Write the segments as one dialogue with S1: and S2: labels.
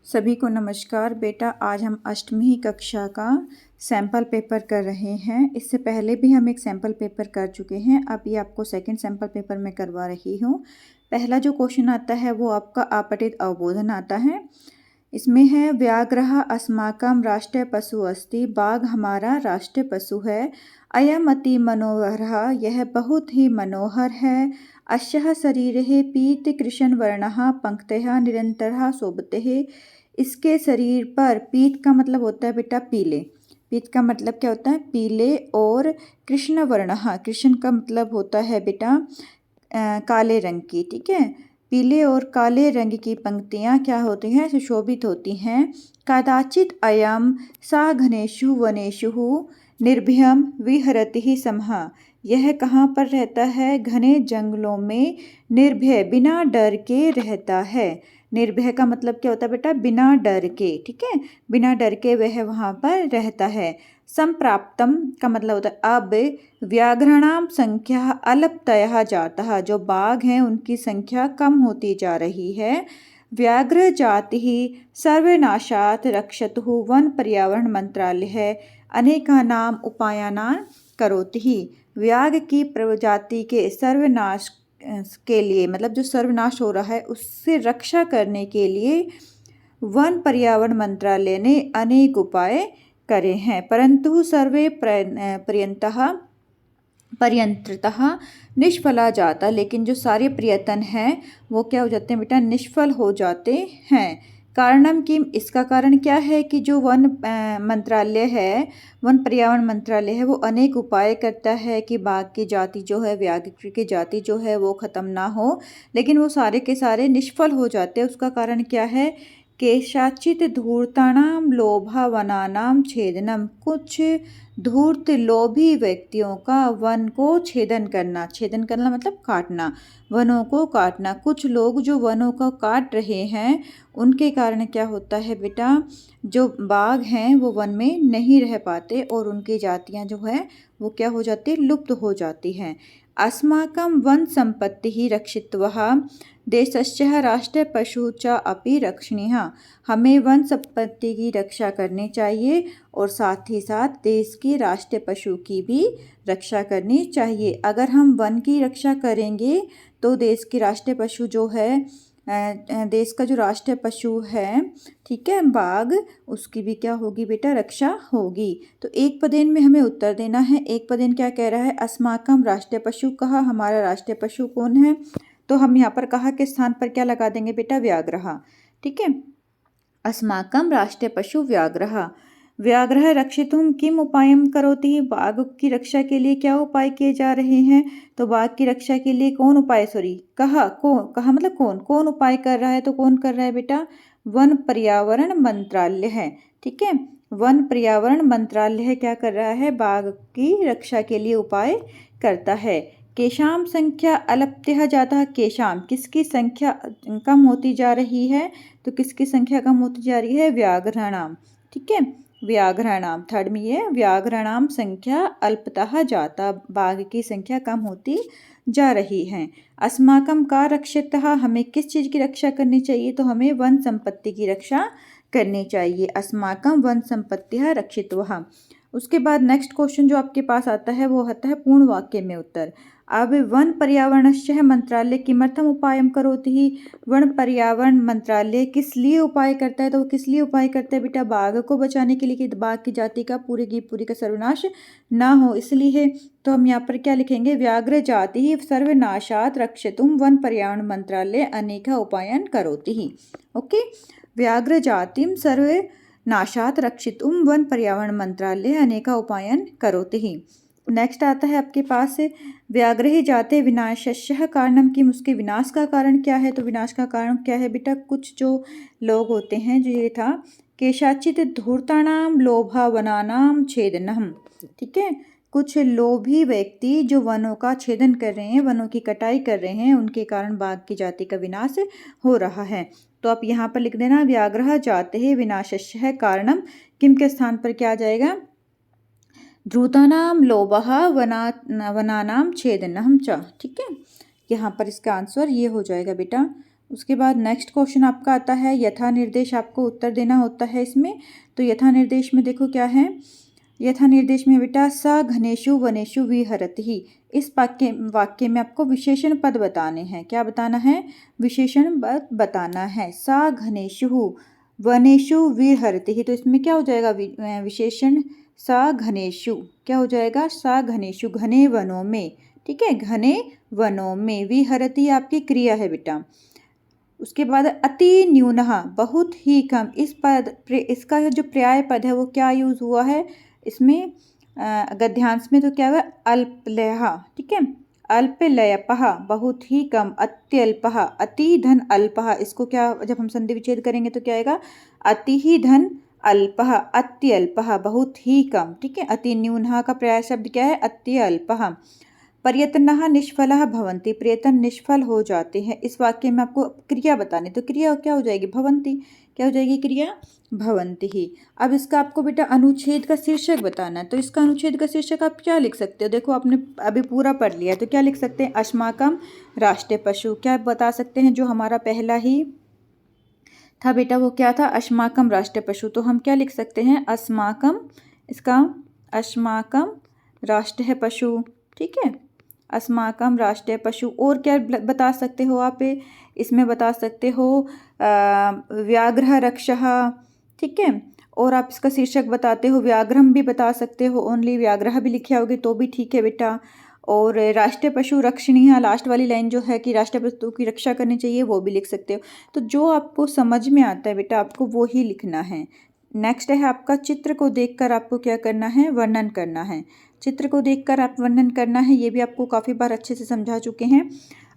S1: सभी को नमस्कार बेटा। आज हम अष्टमी कक्षा का सैम्पल पेपर कर रहे हैं। इससे पहले भी हम एक सैम्पल पेपर कर चुके हैं। अब ये आपको सेकंड सैम्पल पेपर मैं करवा रही हूँ। पहला जो क्वेश्चन आता है वो आपका आपतित अवबोधन आता है। इसमें है व्याघ्रः अस्माकं राष्ट्रीय पशु अस्ति। बाघ हमारा राष्ट्रीय पशु है। अयम अति मनोहरः, यह बहुत ही मनोहर है। अस्य शरीरे पीत कृष्ण वर्णः पंक्तयः निरन्तरः शोभते। इसके शरीर पर, पीत का मतलब होता है बेटा पीले, पीत का मतलब क्या होता है पीले, और कृष्ण वर्णः, कृष्ण का मतलब होता है बेटा काले रंग की। ठीक है, पीले और काले रंग की पंक्तियाँ क्या होती हैं, सुशोभित होती हैं। कदाचित अयम सा घनेषु वनेषु निर्भयम विहरति समः, यह कहाँ पर रहता है, घने जंगलों में निर्भय बिना डर के रहता है। निर्भय का मतलब क्या होता है बेटा, बिना डर के। ठीक है, बिना डर के वह वहाँ पर रहता है। संप्राप्तम का मतलब होता है अब व्याघ्राणाम संख्या अल्पतया जाता, जो बाघ हैं उनकी संख्या कम होती जा रही है। व्याघ्र जाति ही सर्वनाशात रक्षतु, वन पर्यावरण मंत्रालय है अनेकानाम उपायानां करोति। व्याघ्र की प्रजाति के सर्वनाश के लिए, मतलब जो सर्वनाश हो रहा है उससे रक्षा करने के लिए वन पर्यावरण मंत्रालय ने अनेक उपाय करे हैं, परंतु सर्वे पर्यंततः निष्फला जाता, लेकिन जो सारे प्रयत्न हैं वो क्या हो जाते हैं बेटा, निष्फल हो जाते हैं। कारणम कि, इसका कारण क्या है कि जो वन मंत्रालय है, वन पर्यावरण मंत्रालय है, वो अनेक उपाय करता है कि बाघ की जाति जो है, व्याघ्र की जाति जो है वो ख़त्म ना हो, लेकिन वो सारे के सारे निष्फल हो जाते हैं। उसका कारण क्या है, केशाचित धूर्तानाम लोभावनानाम छेदनम, कुछ धूर्त लोभी व्यक्तियों का वन को छेदन करना, छेदन करना मतलब काटना, वनों को काटना। कुछ लोग जो वनों को काट रहे हैं उनके कारण क्या होता है बेटा, जो बाघ हैं वो वन में नहीं रह पाते और उनकी जातियां जो है वो क्या हो जाती है, लुप्त हो जाती हैं। अस्माकं वन संपत्ति ही रक्षित्वः देशस्य राष्ट्रीय पशु च अपि रक्षणीय, हमें वन संपत्ति की रक्षा करनी चाहिए और साथ ही साथ देश की राष्ट्रीय पशु की भी रक्षा करनी चाहिए। अगर हम वन की रक्षा करेंगे तो देश की राष्ट्रीय पशु जो है, देश का जो राष्ट्रीय पशु है, ठीक है, बाघ, उसकी भी क्या होगी बेटा, रक्षा होगी। तो एक पदेन में हमें उत्तर देना है। एक पदेन क्या कह रहा है, अस्माकम राष्ट्रीय पशु, कहा हमारा राष्ट्रीय पशु कौन है, तो हम यहाँ पर कहा के स्थान पर क्या लगा देंगे बेटा, व्याघ्रः। ठीक है, अस्माकं राष्ट्रीय पशु व्याघ्रः। व्याघ्रः रक्षितुं किम उपायं करोति, बाघ की रक्षा के लिए क्या उपाय किए जा रहे हैं। तो बाघ की रक्षा के लिए कौन उपाय, कहा मतलब कौन उपाय कर रहा है, तो कौन कर रहा है बेटा, वन पर्यावरण मंत्रालय है। ठीक है, वन पर्यावरण मंत्रालय क्या कर रहा है, बाघ की रक्षा के लिए उपाय करता है। केशाम संख्या अल्पतया जाता, केशाम किसकी संख्या कम होती जा रही है, तो किसकी संख्या कम होती जा रही है, व्याघ्राणाम। ठीक है, व्याघ्राणाम, थर्ड में ये व्याघ्राणाम संख्या अल्पतः जाता, बाघ की संख्या कम होती जा रही है। अस्माकं का रक्षितः, हमें किस चीज़ की रक्षा करनी चाहिए, तो हमें वन संपत्ति की रक्षा करनी चाहिए। अस्माकं वन संपत्तिः रक्षितवः। उसके बाद नेक्स्ट क्वेश्चन जो आपके पास आता है वो आता है पूर्ण वाक्य में उत्तर। अब वन पर्यावरणस्य मंत्रालय किमर्थम उपायं करोति ही, वन पर्यावरण मंत्रालय किस लिए उपाय करता है, तो वो किस लिए उपाय करता है बेटा, बाघ को बचाने के लिए, कि बाघ की जाति का पूरी की पूरी का सर्वनाश ना हो, इसलिए। तो हम यहाँ पर क्या लिखेंगे, व्याघ्र जाति ही सर्वनाशात रक्षितुम वन पर्यावरण मंत्रालय अनेका उपायन करोति ही। ओके, व्याघ्र जातिम सर्वनाशात रक्षितुम वन पर्यावरण मंत्रालय अनेका उपायन करोति ही। नेक्स्ट आता है आपके पास व्याघ्र ही जाते विनाशस्य कारणम किम, उसके विनाश का कारण क्या है, तो विनाश का कारण क्या है बेटा, कुछ जो लोग होते हैं, जो ये था केशाचित धूर्तानाम लोभावनानाम छेदनम। ठीक है, कुछ लोभी व्यक्ति जो वनों का छेदन कर रहे हैं, वनों की कटाई कर रहे हैं, उनके कारण बाघ की जाति का विनाश हो रहा है। तो आप यहाँ पर लिख देना व्याघ्र जाते विनाशस्य कारणम किम के स्थान पर क्या आ जाएगा, ध्रुतानाम लोभः वनानाम छेदनम च। ठीक है, यहाँ पर इसका आंसर ये हो जाएगा बेटा। उसके बाद नेक्स्ट क्वेश्चन आपका आता है यथा निर्देश, आपको उत्तर देना होता है इसमें। तो यथा निर्देश में देखो क्या है, यथा निर्देश में बेटा स घनेषु वनेषु विहरति। इस वाक्य में आपको विशेषण पद बताने हैं। क्या बताना है? विशेषण पद बताना है। स घनेषु वनेषु विहरति, तो इसमें क्या हो जाएगा विशेषण स घनेषु, क्या हो जाएगा? स घनेषु, घने वनों में, ठीक है, घने वनों में। विहरति आपकी क्रिया है बेटा। उसके बाद अति न्यूनः, बहुत ही कम। इस पद इसका जो पर्याय पद है वो क्या यूज हुआ है इसमें गद्यांश में? तो क्या हुआ? अल्पलयः, ठीक है, अल्पलयपः, बहुत ही कम। अत्यल्पः, अति धन अल्पः, इसको क्या जब हम संधि विच्छेद करेंगे तो क्या आएगा? अति ही धन अल्पः, अत्यल्पः, बहुत ही कम, ठीक है। अति न्यूनः का पर्याय शब्द क्या है? अत्यल्पः। प्रयत्नः निष्फलः भवन्ति, प्रयत्न निष्फल हो जाते हैं। इस वाक्य में आपको क्रिया बतानी, तो क्रिया क्या हो जाएगी? भवन्ति। क्या हो जाएगी क्रिया? भवन्ति ही। अब इसका आपको बेटा अनुच्छेद का शीर्षक बताना है। तो इसका अनुच्छेद का शीर्षक आप क्या लिख सकते हो? देखो आपने अभी पूरा पढ़ लिया, तो क्या लिख सकते हैं? अस्माकं राष्ट्रीय पशु। क्या बता सकते हैं? जो हमारा पहला ही था बेटा वो क्या था? अस्माकं राष्ट्रीय पशु। तो हम क्या लिख सकते हैं? अस्माकं, इसका अस्माकं राष्ट्रीय पशु, ठीक है, अस्माकं राष्ट्रीय पशु। और क्या बता सकते हो आप? इसमें बता सकते हो व्याघ्र रक्षः, ठीक है। और आप इसका शीर्षक बताते हो, व्याघ्रम भी बता सकते हो, ओनली व्याघ्र भी लिखे होगे तो भी ठीक है बेटा। और राष्ट्रीय पशु रक्षणीय, लास्ट वाली लाइन जो है कि राष्ट्रीय पशु की रक्षा करनी चाहिए, वो भी लिख सकते हो। तो जो आपको समझ में आता है बेटा आपको वो ही लिखना है। नेक्स्ट है आपका चित्र को देखकर आपको क्या करना है? वर्णन करना है। चित्र को देखकर आप वर्णन करना है, ये भी आपको काफ़ी बार अच्छे से समझा चुके हैं।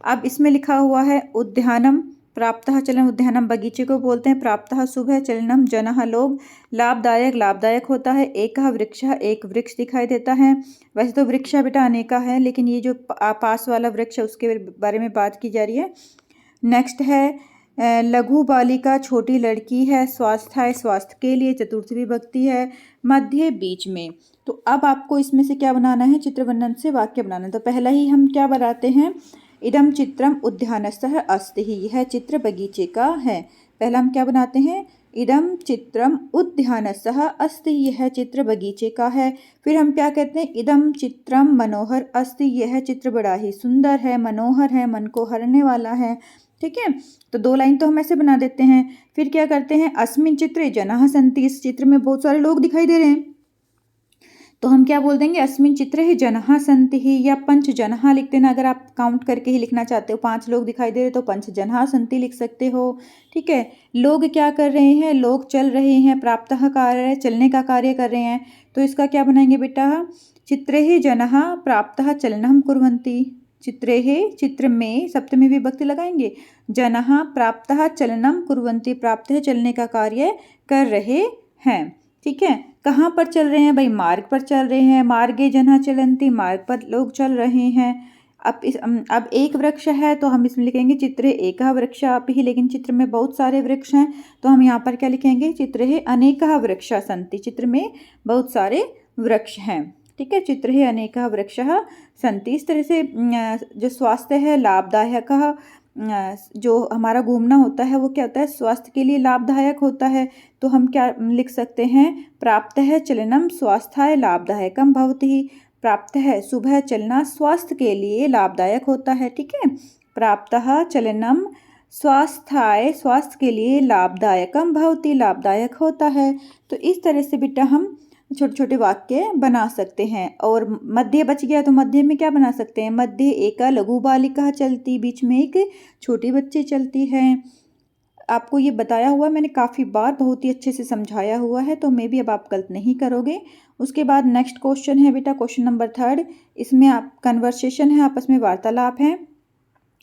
S1: अब इसमें लिखा हुआ है उद्यानम प्राप्तः चलनम, उद्यानम बगीचे को बोलते हैं। प्राप्तः सुबह, चलनम जनः लोग, लाभदायक लाभदायक होता है। एकः वृक्षः, एक वृक्ष दिखाई देता है। वैसे तो वृक्ष बेटा अनेका है, लेकिन ये जो पास वाला वृक्ष है उसके बारे में बात की जा रही है। नेक्स्ट है लघु बालिका, छोटी लड़की है। स्वास्थ्य, स्वास्थ्य के लिए, चतुर्थी विभक्ति है। मध्य, बीच में। तो अब आपको इसमें से क्या बनाना है? चित्र वर्णन से वाक्य बनाना है। तो पहला ही हम क्या बनाते हैं? इदं चित्रम उद्यानस्य अस्ति, यह चित्र बगीचे का है। पहला हम क्या बनाते हैं? इदं चित्रम उद्यानस्य अस्ति, यह चित्र बगीचे का है। फिर हम क्या कहते हैं? इदं चित्रम मनोहर अस्ति, यह चित्र बड़ा ही सुंदर है, मनोहर है, मन को हरने वाला है, ठीक है। तो 2 लाइन तो हम ऐसे बना देते हैं। फिर क्या करते हैं? अस्मिन् चित्रे जनाः सन्ति, इस चित्र में बहुत सारे लोग दिखाई दे रहे हैं, तो हम क्या बोल देंगे? अस्मिन् चित्रे ही जनाः सन्ति ही, या पंच जनाः लिख देना। अगर आप काउंट करके ही लिखना चाहते हो, 5 लोग दिखाई दे रहे तो पंच जनाः सन्ति लिख सकते हो, ठीक है। लोग क्या कर रहे हैं? लोग चल रहे हैं। प्राप्तः कार्य, चलने का कार्य कर रहे हैं, तो इसका क्या बनाएंगे बेटा? चित्रे ही जनाः प्राप्तः चलनं कुर्वन्ति। चित्रे ही, चित्र में सप्तमी विभक्ति लगाएंगे। जनाः प्राप्तः चलनं कुर्वन्ति, प्राप्त है चलने का कार्य कर रहे हैं, ठीक है। कहाँ पर चल रहे हैं भाई? मार्ग पर चल रहे हैं। मार्गे जनाः चलन्ति, मार्ग पर लोग चल रहे हैं। अब एक वृक्ष है तो हम इसमें लिखेंगे चित्रे एकः वृक्षः अपि, लेकिन चित्र में बहुत सारे वृक्ष हैं तो हम यहाँ पर क्या लिखेंगे? चित्रे अनेकः वृक्षः सन्ति, चित्र में बहुत सारे वृक्ष हैं, ठीक है। चित्रे अनेकः वृक्षः सन्ति। इस तरह से जो स्वास्थ्य है लाभदायक, जो हमारा घूमना होता है वो क्या होता है? स्वास्थ्य के लिए लाभदायक होता है। तो हम क्या लिख सकते हैं? प्राप्त है चलनम स्वास्थ्याय लाभदायकम भवति। प्राप्त है, सुबह चलना स्वास्थ्य के लिए लाभदायक होता है, ठीक है। प्राप्तः चलनम स्वास्थ्याय, स्वास्थ्य के लिए लाभदायकम भवति, लाभदायक होता है। तो इस तरह से बेटा हम छोटे छोटे वाक्य बना सकते हैं। और मध्य बच गया तो मध्य में क्या बना सकते हैं? मध्य एका लघु बालिका चलती, बीच में एक छोटी बच्ची चलती है। आपको ये बताया हुआ मैंने काफ़ी बार, बहुत ही अच्छे से समझाया हुआ है, तो मे भी अब आप गलत नहीं करोगे। उसके बाद नेक्स्ट क्वेश्चन है बेटा क्वेश्चन नंबर 3। इसमें आप कन्वर्सेशन है, आपस में वार्तालाप है।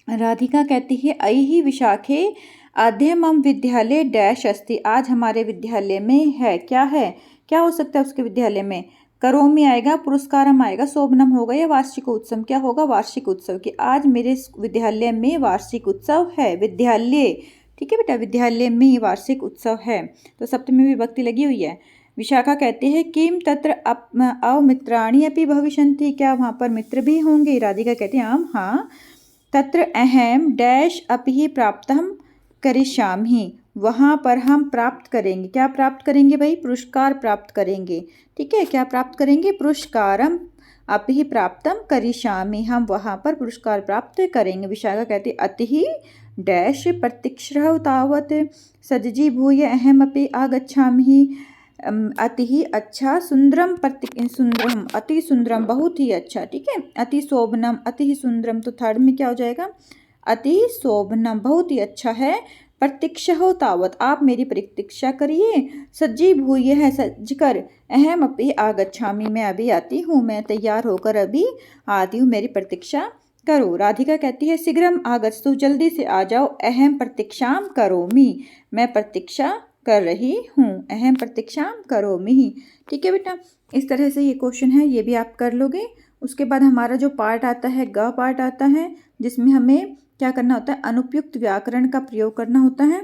S1: राधिका कहती है अयि विशाखे अद्य मम विद्यालय डैश अस्ति, आज हमारे विद्यालय में है, क्या है, क्या हो सकता है उसके विद्यालय में? करोमि आएगा, पुरस्कारम आएगा, शोभनम होगा, या वार्षिक उत्सव। क्या होगा? वार्षिक उत्सव। कि आज मेरे विद्यालय में वार्षिक उत्सव है। विद्यालय, ठीक है बेटा, विद्यालय में वार्षिक उत्सव है, तो सप्तमी विभक्ति लगी हुई है। विशाखा कहते हैं किम तत्र अवमित्राणि अपि भविष्यन्ति, क्या वहाँ पर मित्र भी होंगे? राधिका कहती है आम, हाँ। तत्र अहम डैश अपि प्राप्तम करिष्यामि, वहाँ पर हम प्राप्त करेंगे। क्या प्राप्त करेंगे भाई? पुरस्कार प्राप्त करेंगे। ठीक है, क्या प्राप्त करेंगे? पुरस्कारम अपि प्राप्तम करिष्यामि, हम वहाँ पर पुरस्कार प्राप्त करेंगे। विशाखा कहती अतिहि डैश प्रतीक्षरौ तावत् सज्जीभूय अहमपि आगच्छामि। अति अच्छा सुंदरम सुंदरम, अति सुंदरम बहुत ही अच्छा। ठीक है, अति शोभनम, अति सुंदरम, तो थर्ड में क्या हो जाएगा? अति शोभनम बहुत ही अच्छा है। प्रतीक्षा हो तावत, आप मेरी प्रतीक्षा करिए। सज्जी भूय है, सज कर। अहम अपि आगच्छामि, मैं अभी आती हूँ, मैं तैयार होकर अभी आती हूँ, मेरी प्रतीक्षा करो। राधिका कहती है शीघ्रम आगच्छतु, जल्दी से आ जाओ। अहम प्रतीक्षाम करोमि, मैं प्रतीक्षा कर रही हूँ। अहम प्रतीक्षाम करोमि। ठीक है बेटा, इस तरह से ये क्वेश्चन है, ये भी आप कर लोगे। उसके बाद हमारा जो पार्ट आता है, ग पार्ट आता है, जिसमें हमें क्या करना होता है? अनुपयुक्त व्याकरण का प्रयोग करना होता है।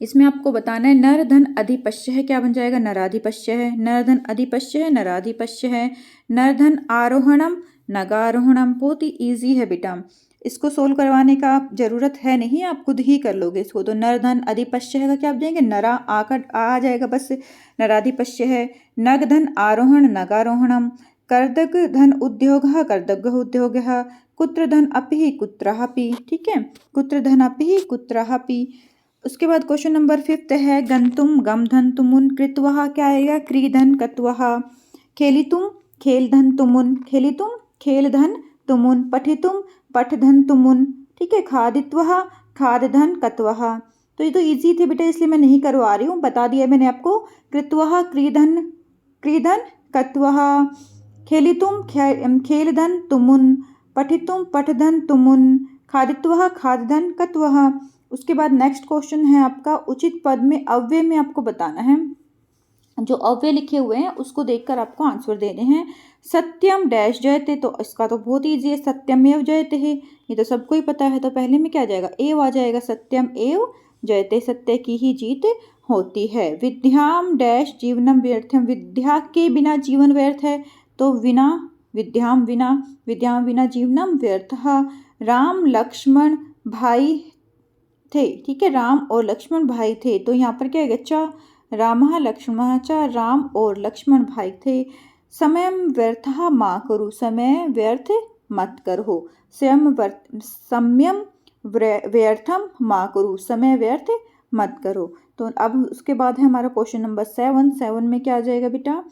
S1: इसमें आपको बताना है नर धन अधिपश्य है, क्या बन जाएगा? नराधिपश्य है। नर धन अधिपश्य है, नराधिपश्य है। नर धन आरोहणम, नगारोहणम, बहुत ही ईजी है बेटा, इसको सोल्व करवाने का आप जरूरत है नहीं, आप खुद ही कर लोगे इसको। तो नर धन अधिपश्य है का क्या आप देंगे? नरा आकर आ जाएगा बस, नराधिपश्य है। नग धन आरोहण, नगारोहणम। कर्दग धन उद्योग, कर्दग उद्योग। कुत्र धन अपि, कुत्रापि। ठीक है, कुत्र धन अपि, कुत्रापि। उसके बाद क्वेश्चन नंबर 5 है गंतुम, गम धन तुमुन। कृत्वः क्या आएगा? क्रीधन कत्वः। खेलितुम, खेल धन तुमुन, खेलितुम खेल धन तुमुन। पठितुम, पठ धन तुमुन। ठीक है, खादित्वः, खाद धन कत्वः। तो ये तो इजी थे बेटा, इसलिए मैं नहीं करवा रही हूँ, बता दिया मैंने आपको। कृत्वः क्रीधन, क्रीधन कत्वः। खेलितुम खेल धन तुमुन। पठितुम पठधन तुमुन। खादित्वः खादधन कत्वः। उसके बाद नेक्स्ट क्वेश्चन है आपका उचित पद में अव्यय में आपको बताना है। जो अव्यय लिखे हुए हैं उसको देखकर आपको आंसर देने हैं। सत्यम डैश जयते, तो इसका तो बहुत ईजी है, सत्यमेव जयते है, ये तो सबको ही पता है। तो पहले में क्या आ जाएगा? एव आ जाएगा, सत्यम एव जयते, सत्य की ही जीत होती है। विद्याम डैश जीवनम व्यर्थम, विद्या के बिना जीवन व्यर्थ है, तो विना विद्याम विना, विद्याम बिना जीवनम व्यर्थ। राम लक्ष्मण भाई थे। ठीक है, राम और लक्ष्मण भाई थे, तो यहाँ पर क्या है? चा रामः लक्ष्मणः च, राम और लक्ष्मण भाई थे। समय व्यर्थ मा करो, समय व्यर्थ मत करो। सम्यम व्यर्थम मा करो, समय व्यर्थ मत करो। तो अब उसके बाद है हमारा क्वेश्चन नंबर 7 में क्या आ जाएगा बेटा?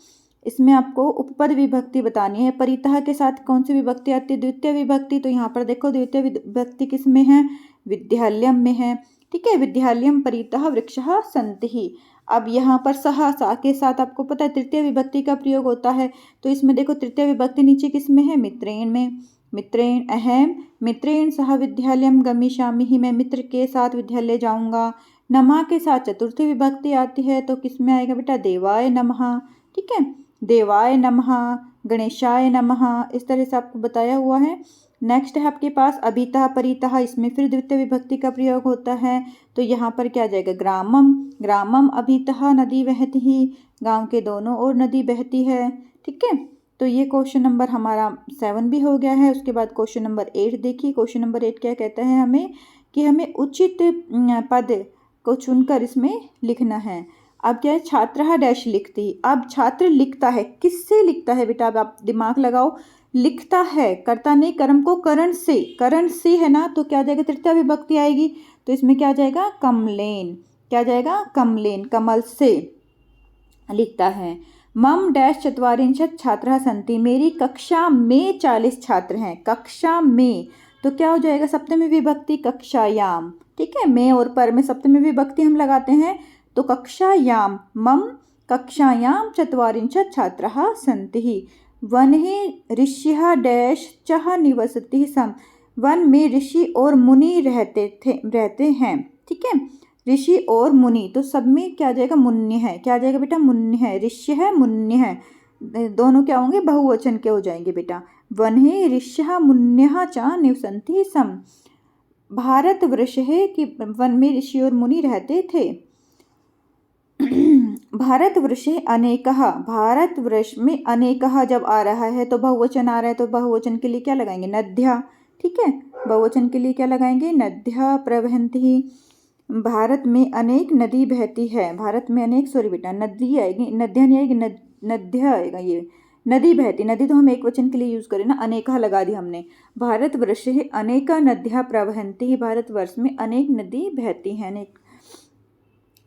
S1: इसमें आपको उपपद विभक्ति बतानी है। परितः के साथ कौन सी विभक्ति आती है? द्वितीय विभक्ति। तो यहाँ पर देखो द्वितीय विभक्ति किस में है? विद्यालयम में है। ठीक है, विद्यालयम परितः वृक्षः सन्ति। अब यहाँ पर सह, सा के साथ आपको पता है तृतीय विभक्ति का प्रयोग होता है। तो इसमें देखो तृतीय विभक्ति नीचे किस में है? मित्रेण में। मित्रेण अहम मित्रेण सह विद्यालयम गमिष्यामि, मैं मित्र के साथ विद्यालय जाऊंगा। नमः के साथ चतुर्थी विभक्ति आती है, तो किस में आएगा बेटा? देवाय नमः। ठीक है, देवाय नमः, गणेशाय नमः, इस तरह से आपको बताया हुआ है। नेक्स्ट है आपके पास अभितः परितः, इसमें फिर द्वितीय विभक्ति का प्रयोग होता है। तो यहाँ पर क्या आ जाएगा? ग्रामम, ग्रामम अभितः नदी बहती ही, गांव के दोनों ओर नदी बहती है। ठीक है, तो ये क्वेश्चन नंबर हमारा 7 भी हो गया है। उसके बाद क्वेश्चन नंबर 8 देखिए। क्वेश्चन नंबर 8 क्या कहता है हमें? कि हमें उचित पद को चुनकर इसमें लिखना है। अब क्या है? छात्र डैश लिखती, अब छात्र लिखता है, किससे लिखता है बेटा? अब आप दिमाग लगाओ, लिखता है, कर्ता नहीं, कर्म को करण से, करण से है ना, तो क्या आ जाएगा? तृतीय विभक्ति आएगी, तो इसमें क्या आ जाएगा? कमलेन। क्या आ जाएगा? कमलेन, कमल से लिखता है। मम डैश चत्वारिंशत् छात्राः सन्ति, मेरी कक्षा में 40 छात्र हैं। कक्षा में, तो क्या हो जाएगा? सप्तमी विभक्ति कक्षायाम। ठीक है, में और पर में सप्तमी विभक्ति हम लगाते हैं, तो कक्षायाम, मम कक्षायाम चत्वारिंशत् छात्राः सन्ति। वने ऋषिः डैश चः निवसति सम, वन में ऋषि और मुनि रहते हैं। ठीक है, ऋषि और मुनि, तो सब में क्या आ जाएगा? मुन्य है। क्या आ जाएगा बेटा? मुन्य है। ऋष्य है, मुन्य है, दोनों क्या होंगे? बहुवचन के हो जाएंगे बेटा। वने ऋष्यः मुन्यः च निवसन्ति सम, भारत वर्ष है कि वन में ऋषि और मुनि रहते थे। भारतवर्षे अनेकः, भारतवर्ष में अनेकः जब आ रहा है तो बहुवचन आ रहा है, तो बहुवचन के लिए क्या लगाएंगे? नद्या। ठीक है। बहुवचन के लिए क्या लगाएंगे, नद्या प्रवहन्ति। भारत में अनेक नदी बहती है, भारत में अनेक, सॉरी बेटा नदी आएगी, नदियाँ नहीं आएगी, नद्या आएगा, ये नदी बहती, नदी तो हम एक वचन के लिए यूज करें ना, अनेका लगा दी हमने। भारतवर्षे अनेका नद्या प्रवहन्ति, भारतवर्ष में अनेक नदी बहती हैं, अनेक।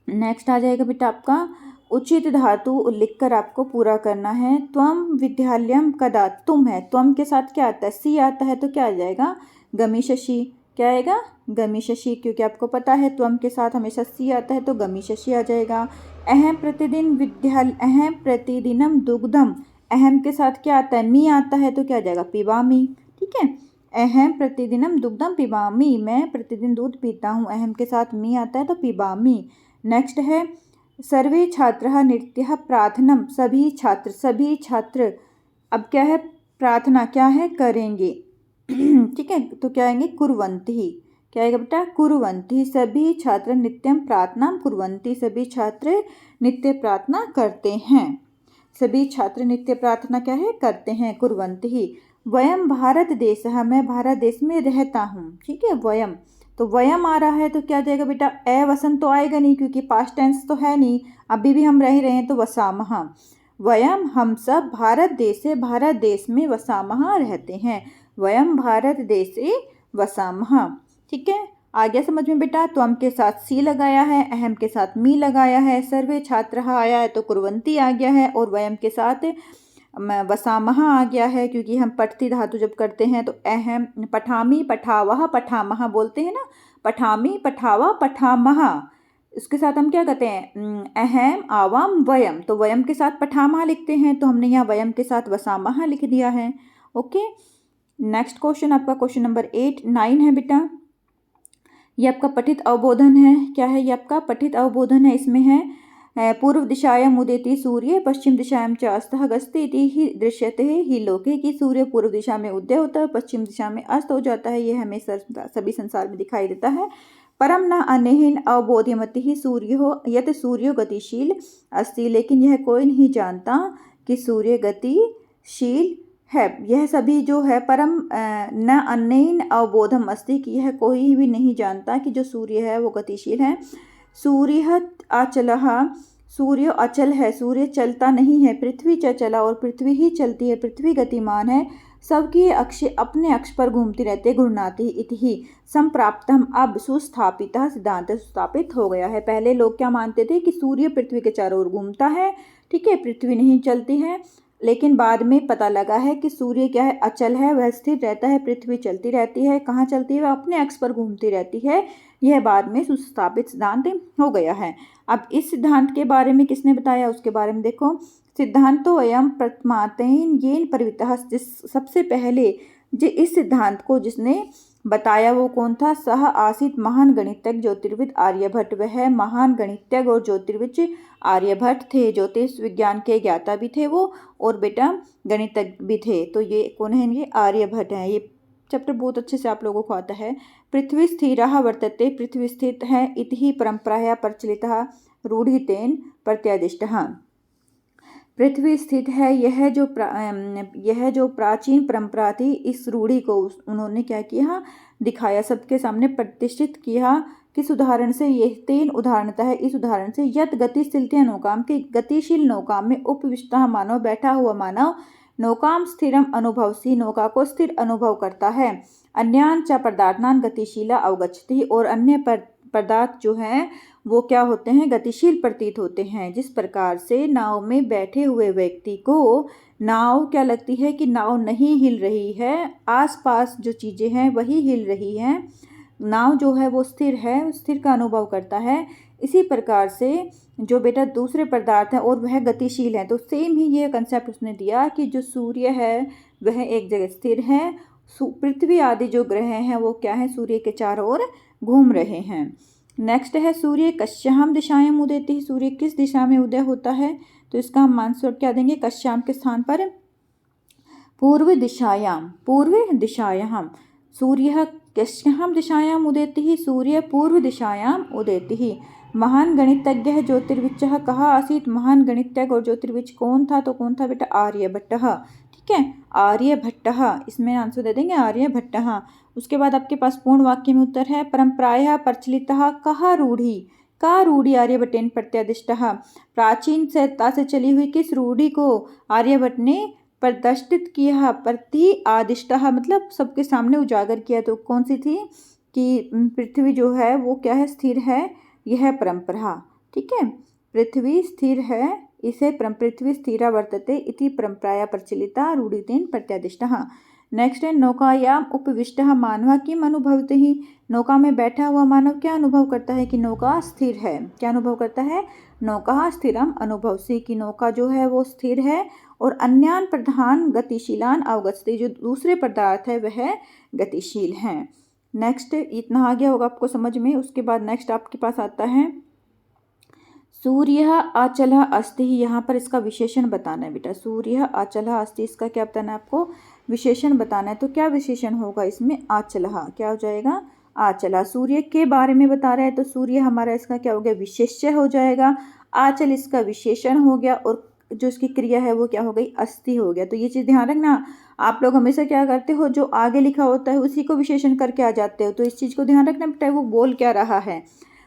S1: नेक्स्ट आ जाएगा बेटा आपका उचित धातु लिखकर आपको पूरा करना है। त्वम विद्यालयम कदा, तुम है, त्वम के साथ क्या आता है, सी आता है तो क्या आ जाएगा, गमिष्यसि। क्या आएगा, गमिष्यसि, क्योंकि आपको पता है त्वम के साथ हमेशा सी आता है तो गमिष्यसि आ जाएगा। अहम प्रतिदिन अहम प्रतिदिनम दुग्धम, अहम के साथ क्या आता है, मी आता है तो क्या आ जाएगा, पिबामी। ठीक है, अहम प्रतिदिनम दुग्धम पिबामी, मैं प्रतिदिन दूध पीता हूँ, अहम के साथ मी आता है तो पिबामी। नेक्स्ट है सर्वे छात्रः नृत्यः प्रार्थनम, सभी छात्र, अब क्या है, प्रार्थना क्या है, करेंगे। ठीक है, तो क्या आएंगे, कुर्वन्ति, क्या आएगा बेटा, कुर्वन्ति, सभी छात्र नित्यम प्रार्थना कुर्वन्ति, सभी छात्र नित्य प्रार्थना करते हैं, सभी छात्र नित्य प्रार्थना क्या है, करते हैं, कुर्वन्ति। वयम भारत देशः, मैं भारत देश में रहता हूँ। ठीक है, वयम, तो वयम आ रहा है तो क्या आ जाएगा बेटा, वसन तो आएगा नहीं क्योंकि पास्ट टेंस तो है नहीं, अभी भी हम रह रहे हैं तो वसामः। वयम, हम सब, भारत देशे, भारत देश में, वसामः रहते हैं, वयम भारत देशे वसामः। ठीक है, आ गया समझ में बेटा। त्वम के साथ सी लगाया है, अहम के साथ मी लगाया है, सर्वे छात्रः आया है तो कुर्वन्ति आ गया है, और वयम के साथ वसामः आ गया है क्योंकि हम पठती धातु जब करते हैं तो अहम, पठामी पठावह पठामह बोलते हैं ना, पठामी पठावा पठामह, इसके साथ हम क्या कहते हैं, अहम आवाम वयम, तो वयम के साथ पठामह लिखते हैं, तो हमने यहाँ वयम के साथ वसामह लिख दिया है। ओके, नेक्स्ट क्वेश्चन आपका क्वेश्चन नंबर 9 है बेटा। ये आपका पठित अवबोधन है, क्या है, ये आपका पठित अवबोधन है। इसमें है पूर्व दिशायाम उदेति सूर्य, पश्चिम दिशायाम च अस्तः गच्छति इति ही दृश्यते ही लोके, कि सूर्य पूर्व दिशा में उदय होता है, पश्चिम दिशा में अस्त हो जाता है, ये हमें सभी संसार में दिखाई देता है। परम न अनेहिन अवबोध्यमति ही सूर्य हो यत सूर्यो गतिशील अस्ति, लेकिन यह कोई नहीं जानता कि सूर्य गतिशील है। यह सभी जो है परम न अन्येन अवबोधम अस्ति, कि यह कोई भी नहीं जानता कि जो सूर्य है वो गतिशील है। सूर्य अचलः, सूर्य अचल है, सूर्य चलता नहीं है। पृथ्वी च चला, और पृथ्वी ही चलती है, पृथ्वी गतिमान है, सबकी अक्ष अपने अक्ष पर घूमती रहती, घूर्णाती इति ही संप्राप्तम, अब सुस्थापित सिद्धांत स्थापित हो गया है। पहले लोग क्या मानते थे कि सूर्य पृथ्वी के चारों ओर घूमता है, ठीक है, पृथ्वी नहीं चलती है, लेकिन बाद में पता लगा है कि सूर्य क्या है, अचल है, वह स्थिर रहता है, पृथ्वी चलती रहती है। कहाँ चलती है, वह अपने अक्ष पर घूमती रहती है। यह बाद में सुस्थापित सिद्धांत हो गया है। अब इस सिद्धांत के बारे में किसने बताया, उसके बारे में देखो। सिद्धांतो अयम प्रथमातेन येन परिवृतः, जिस सबसे पहले इस सिद्धांत को जिसने बताया वो कौन था, सह आसीत महान गणितज्ञ ज्योतिर्विद आर्यभट्ट। वह महान गणितज्ञ और ज्योतिर्विद आर्यभट्ट थे, ज्योतिष विज्ञान के ज्ञाता भी थे वो, और बेटा गणितज्ञ भी थे। तो ये कौन है, ये आर्यभट्ट हैं। ये चैप्टर बहुत अच्छे से आप लोगों को आता है। पृथ्वी स्थिरः वर्तते, पृथ्वी स्थित है, इति ही परंपराया प्रचलितः रूढ़ितेन प्रत्यादिष्टः। पृथ्वी स्थित है, यह जो प्राचीन परंपरा थी, इस रूढ़ी को उन्होंने क्या किया, दिखाया, सबके सामने प्रतिष्ठित किया। किस उदाहरण से, ये 3 उदाहरणता है। इस उदाहरण से, यत गतिशीलतया नौकाम, के गतिशील नौका में उपविष्टः मानव, बैठा हुआ मानव, नौकाम स्थिरम अनुभवसी, नौका को स्थिर अनुभव करता है। अन्यान च पदार्थान गतिशीला अवगच्छति, और अन्य पदार्थ जो हैं वो क्या होते हैं, गतिशील प्रतीत होते हैं। जिस प्रकार से नाव में बैठे हुए व्यक्ति को नाव क्या लगती है कि नाव नहीं हिल रही है, आसपास जो चीज़ें हैं वही हिल रही हैं, नाव जो है वो स्थिर है, स्थिर का अनुभव करता है। इसी प्रकार से जो बेटा दूसरे पदार्थ हैं और वह गतिशील है, तो सेम ही ये कंसेप्ट उसने दिया कि जो सूर्य है वह एक जगह स्थिर है, पृथ्वी आदि जो ग्रह हैं वो क्या है, सूर्य के चारों ओर घूम रहे हैं। नेक्स्ट है सूर्य कस्याम दिशायाम उदेति, सूर्य किस दिशा में उदय होता है, तो इसका हम आंसर क्या देंगे, कस्याम के स्थान पर पूर्व दिशायाम, पूर्व दिशायाम। सूर्य कस्याम दिशायाम उदेति, सूर्य पूर्व दिशायाम उदेति। महान गणितज्ञ ज्योतिर्विच्च कहा आसीत, महान गणितज्ञ और ज्योतिर्विच कौन था, तो कौन था बेटा, आर्यभट्ट। ठीक है। आर्यभट्टः, इसमें आंसर दे देंगे आर्यभट्टः। उसके बाद आपके पास पूर्ण वाक्य में उत्तर है परंपरायाः प्रचलितः कः रूढ़ि, का रूढ़ि आर्यभट्टेन प्रत्यादिष्टः, प्राचीन सभ्यता से चली हुई किस रूढ़ि को आर्यभट्ट ने प्रदर्शित किया, प्रति आदिष्टः मतलब सबके सामने उजागर किया। तो कौन सी थी कि पृथ्वी जो है वो क्या है, स्थिर है, यह परंपरा। ठीक है, पृथ्वी स्थिर है, इसे पृथ्वी स्थिरा वर्तते इति परंपराया प्रचलिता रूढ़ितेन प्रत्यादिष्टः। नेक्स्ट है नौकायाम उपविष्टः मानवः किम अनुभवति ही, नौका में बैठा हुआ मानव क्या अनुभव करता है कि नौका स्थिर है। क्या अनुभव करता है, नौका स्थिरम अनुभवसी, की नौका जो है वो स्थिर है और अन्यान प्रधान गतिशीलान अवगछति, जो दूसरे पदार्थ है वह गतिशील हैं। नेक्स्ट इतना आ गया होगा आपको समझ में। उसके बाद नेक्स्ट आपके पास आता है सूर्य अचल अस्ति, यहाँ पर इसका विशेषण बताना है बेटा। सूर्य अचल अस्ति, इसका क्या बताना है आपको, विशेषण बताना है। तो क्या विशेषण होगा इसमें, आचल, क्या हो जाएगा, आचल। सूर्य के बारे में बता रहा है तो सूर्य हमारा इसका क्या हो गया, विशेष्य हो जाएगा। आचल इसका विशेषण हो गया और जो इसकी क्रिया है वो क्या हो गई, अस्थि हो गया। तो ये चीज़ ध्यान रखना, आप लोग हमेशा क्या करते हो, जो आगे लिखा होता है उसी को विशेषण करके आ जाते हो। तो इस चीज़ को ध्यान रखना बेटा, वो बोल क्या रहा है,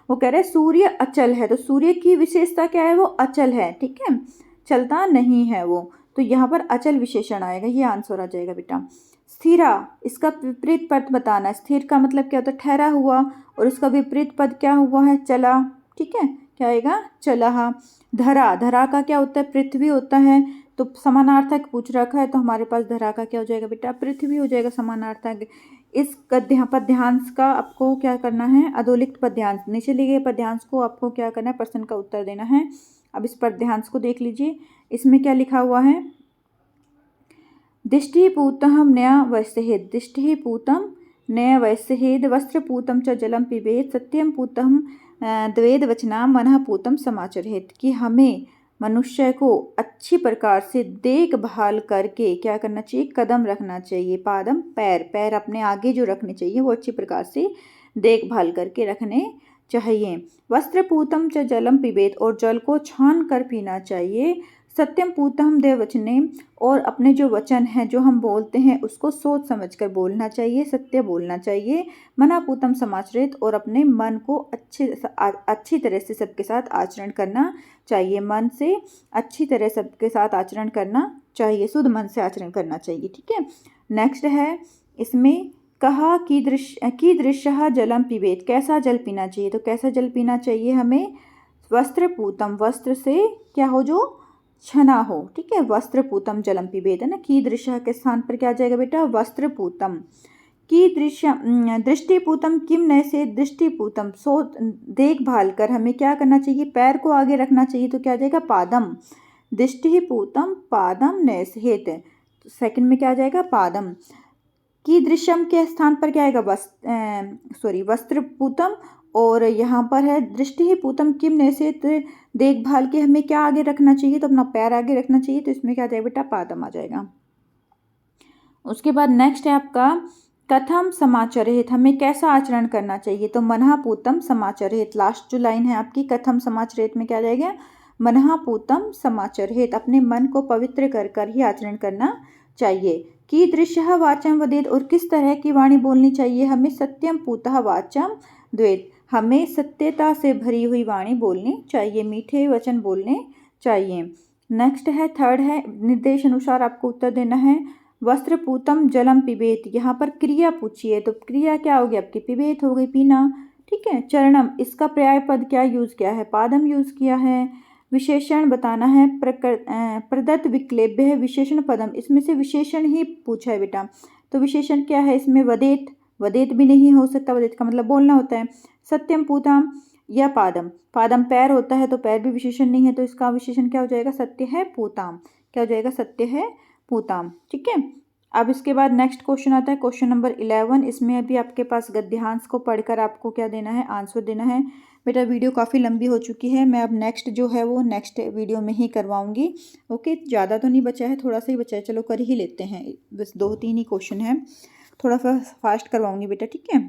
S1: वो कह रहे हैं सूर्य अचल है, तो सूर्य की विशेषता क्या है, वो अचल है। ठीक है, चलता नहीं है वो, तो यहाँ पर अचल विशेषण आएगा, ये आंसर आ जाएगा बेटा। स्थिरा, इसका विपरीत पद बताना है। स्थिर का मतलब क्या होता है, ठहरा हुआ, और इसका विपरीत पद क्या हुआ है, चला। ठीक है, क्या आएगा, चला। धरा, धरा का क्या होता है, पृथ्वी होता है। तो समानार्थक पूछ रखा है तो हमारे पास धरा का क्या हो जाएगा बेटा, पृथ्वी हो जाएगा समानार्थक। इस पद्यांश का आपको क्या करना है, अधोलिखित पद्यांश, नीचे लिए गए पद्यांश को आपको क्या करना है, प्रश्न का उत्तर देना है। अब इस पद्यांश को देख लीजिए, इसमें क्या लिखा हुआ है, दिष्टिपूतः न्यायवैसेहेद, दिष्टिपूतं न्यायवैसेहेद, वस्त्रपूतं च जलं पिबेत, सत्यं पूतं द्वेद वचना मनः पूतं समाचरेत, कि हमें मनुष्य को अच्छी प्रकार से देखभाल करके क्या करना चाहिए, कदम रखना चाहिए, पादम पैर, पैर अपने आगे जो रखने चाहिए वो अच्छी प्रकार से देखभाल करके रखने चाहिए। वस्त्रपूतम च जलम पिबेत, और जल को छान कर पीना चाहिए। सत्यम पूतम देव वचने, और अपने जो वचन हैं जो हम बोलते हैं उसको सोच समझकर बोलना चाहिए, सत्य बोलना चाहिए। मना पूतम समाचरित, और अपने मन को अच्छी तरह से सबके साथ आचरण करना चाहिए, मन से अच्छी तरह सबके साथ आचरण करना चाहिए, शुद्ध मन से आचरण करना चाहिए। ठीक है, नेक्स्ट है इसमें कहा कि दृश्य जलम पिबेत, कैसा जल पीना चाहिए। तो कैसा जल पीना चाहिए हमें, वस्त्र पूतम, वस्त्र से क्या हो, जो छना हो। ठीक है, वस्त्र पूतम जलम पिबेत है ना, की दृश्य के स्थान पर क्या आ जाएगा बेटा, वस्त्र पूतम। की दृश्य दृष्टिपूतम किम नय से, दृष्टिपूतम सो देखभाल कर हमें क्या करना चाहिए, पैर को आगे रखना चाहिए। तो क्या आ जाएगा, पादम। दृष्टिपूतम पादम नय से, सेकंड में क्या आ जाएगा, पादम। की दृश्यम के स्थान पर क्या आएगा, वस्त्रपूतम, और यहाँ पर है दृष्टिपूतम किम नैसेत, देखभाल के हमें क्या आगे रखना चाहिए, तो अपना पैर आगे रखना चाहिए। तो इसमें क्या आ जाएगा बेटा, पादम आ जाएगा। उसके बाद नेक्स्ट है आपका कथम समाचरेत, हमें कैसा आचरण करना चाहिए। तो मनःपूतम समाचरेत, लास्ट जो लाइन है आपकी, कथम समाचरेत में क्या आ जाएगा, मनःपूतम समाचरेत, अपने मन को पवित्र कर कर ही आचरण करना चाहिए। की दृश्य वाचम वदेत, और किस तरह की वाणी बोलनी चाहिए हमें, सत्यम पूतः वाचम द्वेत, हमें सत्यता से भरी हुई वाणी बोलनी चाहिए, मीठे वचन बोलने चाहिए। नेक्स्ट है थर्ड है, निर्देश अनुसार आपको उत्तर देना है। वस्त्रपूतम जलम पिबेत, यहाँ पर क्रिया पूछी है तो क्रिया क्या होगी आपकी, पिबेत हो गई, पीना। ठीक है, चरणम, इसका पर्याय पद क्या यूज किया है, पादम यूज किया है। विशेषण बताना है, प्रदत्त विक्लेब्य है विशेषण पदम, इसमें से विशेषण ही पूछा है बेटा। तो विशेषण क्या है इसमें, वदेत, वदेत भी नहीं हो सकता, वदेत का मतलब बोलना होता है। सत्यम पूतम या पादम, पादम पैर होता है तो पैर भी विशेषण नहीं है, तो इसका विशेषण क्या हो जाएगा, सत्य है पूताम, क्या हो जाएगा, सत्य है पूताम। ठीक है, अब इसके बाद नेक्स्ट क्वेश्चन आता है क्वेश्चन नंबर 11। इसमें अभी आपके पास गद्यांश को पढ़कर आपको क्या देना है, आंसर देना है। बेटा वीडियो काफ़ी लंबी हो चुकी है, मैं अब नेक्स्ट जो है वो नेक्स्ट वीडियो में ही करवाऊंगी। ओके, ज़्यादा तो नहीं बचा है, थोड़ा सा ही बचा है, चलो कर ही लेते हैं, बस 2-3 ही क्वेश्चन है, थोड़ा सा फास्ट करवाऊंगी बेटा। ठीक है,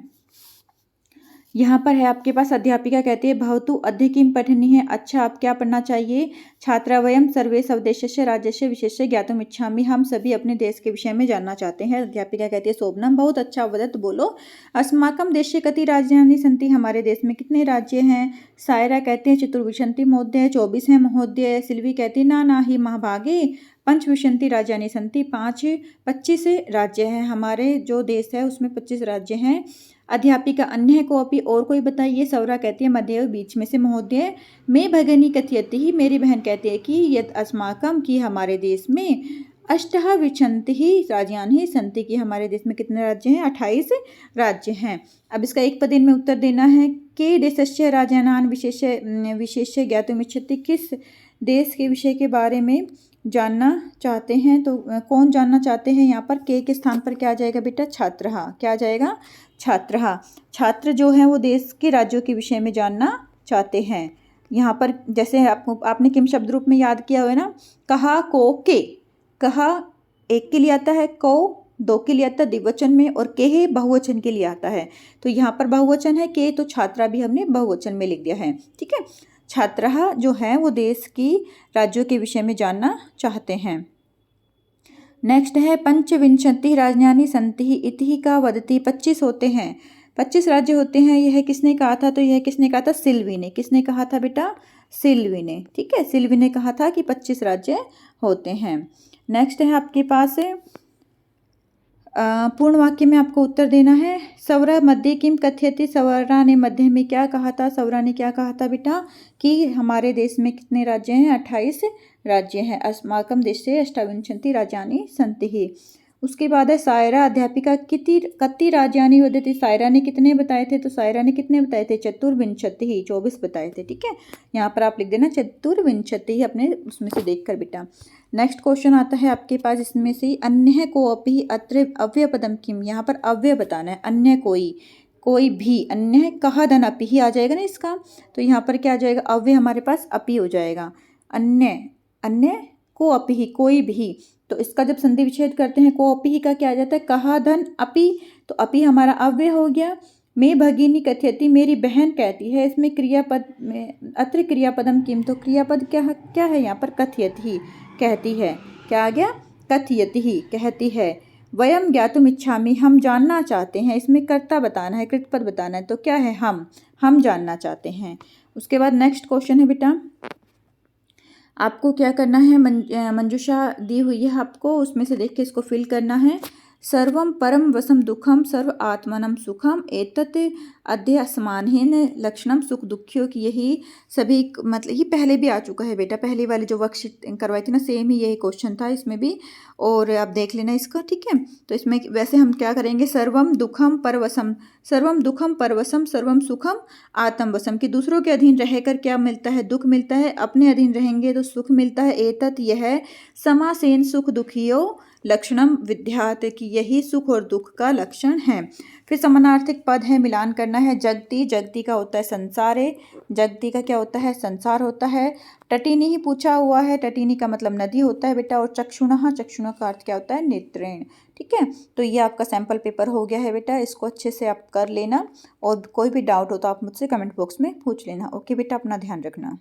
S1: यहाँ पर है आपके पास अध्यापिका कहती है भवतु अद्य किं पठनीयः। अच्छा आप क्या पढ़ना चाहिए। छात्रा वयम सर्वे स्वदेशस्य राज्यस्य विशेष्य ज्ञातुम इच्छामि। हम सभी अपने देश के विषय में जानना चाहते हैं। अध्यापिका कहती है शोभनम बहुत अच्छा वदत बोलो। अस्माकं देशे कति राज्यानि सन्ति। हमारे देश में कितने राज्य हैं। सायरा कहते हैं चतुर्विंशति महोदय 24 हैं महोदय। सिल्वी कहती ना ना ही महाभागे पंचविंशति राज्यानि सन्ति। 25 राज्य हैं। हमारे जो देश है उसमें 25 राज्य हैं। अध्यापिका अन्य को अपनी और कोई बताइए। सौरा कहती है मध्य बीच में से महोदय। मैं भगिनी कथयति ही मेरी बहन कहती है कि यद अस्माकम की हमारे देश में अष्टः विंशतिः राज्यानि सन्ति की हमारे देश में कितने राज्य हैं 28 राज्य हैं। अब इसका एक पद में उत्तर देना है। के देशस्य राज्यानां विशेष्य ज्ञातुमिच्छति। किस देश के विषय के बारे में जानना चाहते हैं। तो कौन जानना चाहते हैं। यहाँ पर के स्थान पर क्या आ जाएगा बेटा छात्रः। क्या आ जाएगा छात्रः। छात्र जो है वो देश के राज्यों के विषय में जानना चाहते हैं। यहाँ पर जैसे आपने किम शब्द रूप में याद किया हुआ है ना। कहा को के। कहा एक के लिए आता है, को दो के लिए आता है द्विवचन में, और के है बहुवचन के लिए आता है। तो यहाँ पर बहुवचन है के, तो छात्रा भी हमने बहुवचन में लिख दिया है। ठीक है। छात्रः जो है वो देश की राज्यों के विषय में जानना चाहते हैं। नेक्स्ट है पंचविंशति राज्यानि सन्ति इति का वदति। 25 होते हैं, 25 राज्य होते हैं। यह किसने कहा था। तो यह किसने कहा था सिल्वी ने। किसने कहा था बेटा सिल्वी ने। ठीक है। सिल्वी ने कहा था कि 25 राज्य होते हैं। नेक्स्ट है आपके पास पूर्ण वाक्य में आपको उत्तर देना है। सौरा मध्य किम कथयति। सौरा ने मध्य में क्या कहा था। सौरा ने क्या कहा था बेटा कि हमारे देश में कितने राज्य हैं 28 राज्य हैं। अस्माकं देशे अष्टाविंशति राज्यानि सन्ति। उसके बाद है सायरा अध्यापिका कति राज्यानि वदति। सायरा ने कितने बताए थे। तो सायरा ने कितने बताए थे चतुर्विंशति 24 बताए थे। ठीक है। यहाँ पर आप लिख देना चतुर्विंशति अपने उसमें से देख कर बेटा। नेक्स्ट क्वेश्चन आता है आपके पास इसमें से अन्य को अपि अत्र अव्यय पदम किम। यहाँ पर अव्यय बताना है। अन्य कोई भी। अन्य कहा धन अपि ही आ जाएगा ना इसका। तो यहाँ पर क्या आ जाएगा अव्यय हमारे पास अपि हो जाएगा। अन्य को अपि ही कोई भी। तो इसका जब संधि विच्छेद करते हैं को अपि ही का क्या आ जाता है कहा धन अपि। तो अपि हमारा अव्यय हो गया। मैं भगिनी कथयति मेरी बहन कहती है। इसमें क्रियापद में अत्र क्रियापदम किम। तो क्रियापद क्या है यहाँ पर कथयति कहती है। क्या आ गया कथयति कहती है। वयम ज्ञातुम इच्छामि हम जानना चाहते हैं। इसमें कर्ता बताना है कृतपद बताना है। तो क्या है हम जानना चाहते हैं। उसके बाद नेक्स्ट क्वेश्चन है बेटा आपको क्या करना है। मंजूषा दी हुई है आपको, उसमें से देख के इसको फिल करना है। सर्वम परम वसम दुखम सर्व आत्मनम सुखम एतत् अद्य असमानहीन लक्षणम सुख दुखियों की। यही सभी मतलब ये पहले भी आ चुका है बेटा। पहले वाले जो वर्कशीट करवाई थी ना सेम ही यही क्वेश्चन था इसमें भी, और आप देख लेना इसका। ठीक है। तो इसमें वैसे हम क्या करेंगे सर्वम दुखम परवसम सर्वम सुखम आत्मवसम की दूसरों के अधीन रहकर क्या मिलता है दुख मिलता है। अपने अधीन रहेंगे तो सुख मिलता है। एतत् यह समासेन सुख दुखियो लक्षणम विद्यात की यही सुख और दुख का लक्षण है। फिर समानार्थक पद है मिलान करना है। जगती का होता है संसारे। जगती का क्या होता है संसार होता है। टटिनी ही पूछा हुआ है। टटिनी का मतलब नदी होता है बेटा। और चक्षुणः का अर्थ क्या होता है नेत्रेण। ठीक है। तो ये आपका सैम्पल पेपर हो गया है बेटा। इसको अच्छे से आप कर लेना और कोई भी डाउट हो तो आप मुझसे कमेंट बॉक्स में पूछ लेना। ओके बेटा अपना ध्यान रखना।